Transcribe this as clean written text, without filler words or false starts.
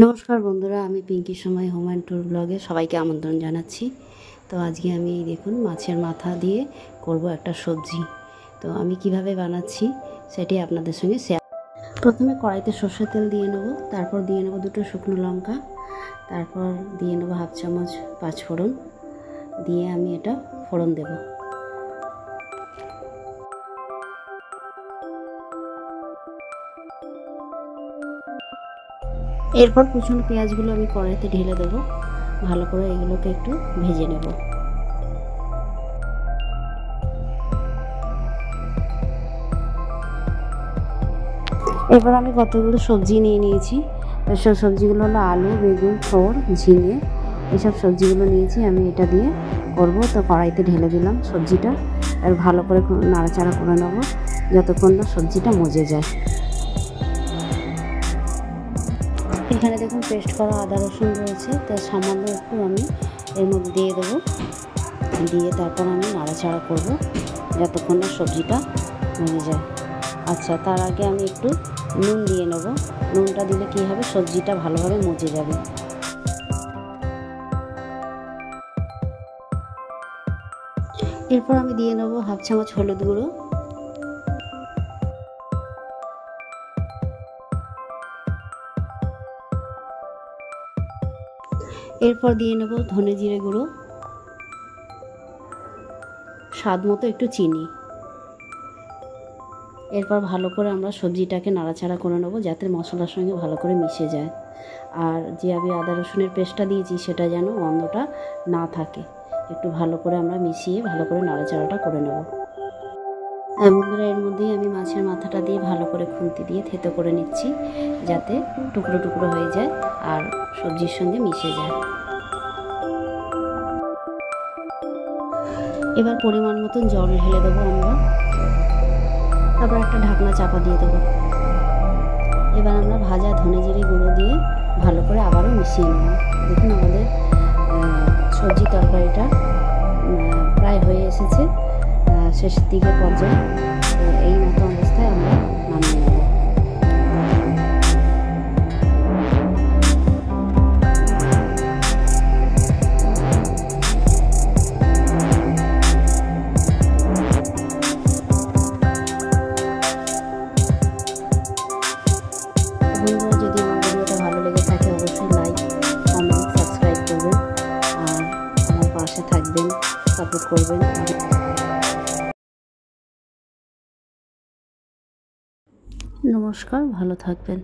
নমস্কার বন্ধুরা, আমি পিঙ্কি সময় হোম অ্যান্ড ট্যুর ব্লগে সবাইকে আমন্ত্রণ জানাচ্ছি। তো আজকে আমি দেখুন মাছের মাথা দিয়ে করব একটা সবজি। তো আমি কিভাবে বানাচ্ছি সেটি আপনাদের সঙ্গে শেয়ার। প্রথমে কড়াইতে সর্ষের তেল দিয়ে নেব, তারপর দিয়ে নেব দুটো শুকনো লঙ্কা, তারপর দিয়ে নেব হাফ চামচ পাঁচফোড়ন, দিয়ে আমি এটা ফোড়ন দেব। এরপর কুচনো পেঁয়াজগুলো আমি কড়াইতে ঢেলে দেবো, ভালো করে এগুলোকে একটু ভেজে নেব। এরপর আমি কতগুলো সবজি নিয়ে নিয়েছি। এসব সবজিগুলো হলো আলু, বেগুন, থোড়, ঝিঙে, এইসব সবজিগুলো নিয়েছি। আমি এটা দিয়ে করব। তো কড়াইতে ঢেলে দিলাম সবজিটা, আর ভালো করে নাড়াচাড়া করে নেব যতক্ষণ না সবজিটা মজে যায়। এখানে দেখুন পেস্ট করা আদা রসুন রয়েছে, তো সামান্য একটু আমি এর মধ্যে দিয়ে দেবো, দিয়ে তারপর আমি নাড়াচাড়া করব যতক্ষণ না সবজিটা মজে যায়। আচ্ছা, তার আগে আমি একটু নুন দিয়ে নেব। নুনটা দিলে কী হবে, সবজিটা ভালোভাবে মজে যাবে। এরপর আমি দিয়ে নেব হাফ চামচ হলুদ গুঁড়ো, এরপর দিয়ে নেব ধনে জিরে গুঁড়ো, স্বাদ মতো একটু চিনি। এরপর ভালো করে আমরা সবজিটাকে নাড়াচাড়া করে নেব যাতে মশলার সঙ্গে ভালো করে মিশে যায়, আর যে আমি আদা রসুনের পেস্টটা দিয়েছি সেটা যেন গন্ধটা না থাকে। একটু ভালো করে আমরা মিশিয়ে ভালো করে নাড়াচাড়াটা করে নেব। বন্ধুরা, এর মধ্যেই আমি মাছের মাথাটা দিয়ে ভালো করে খুন্তি দিয়ে থেতো করে নিচ্ছি যাতে টুকরো টুকরো হয়ে যায় আর সবজির সঙ্গে মিশে যায়। এবার পরিমাণ মতন জল ঢেলে দেবো আমরা, তারপর একটা ঢাকনা চাপা দিয়ে দেবো। এবার আমরা ভাজা ধনে জিরে গুঁড়ো দিয়ে ভালো করে আবারও মিশিয়ে নেব। দেখুন আমাদের সবজি তরকারিটা প্রায় হয়ে এসেছে শেষের দিকে পর্যায়ে। এই মতো অবস্থায় আমরা নামিয়ে নেব। বন্ধুরা, যদি আমার ভিডিওটা ভালো লেগে থাকে অবশ্যই লাইক, কমেন্ট, সাবস্ক্রাইব করবেন আর আমার পাশে থাকবেন, সাপোর্ট করবেন। নমস্কার, ভালো থাকবেন।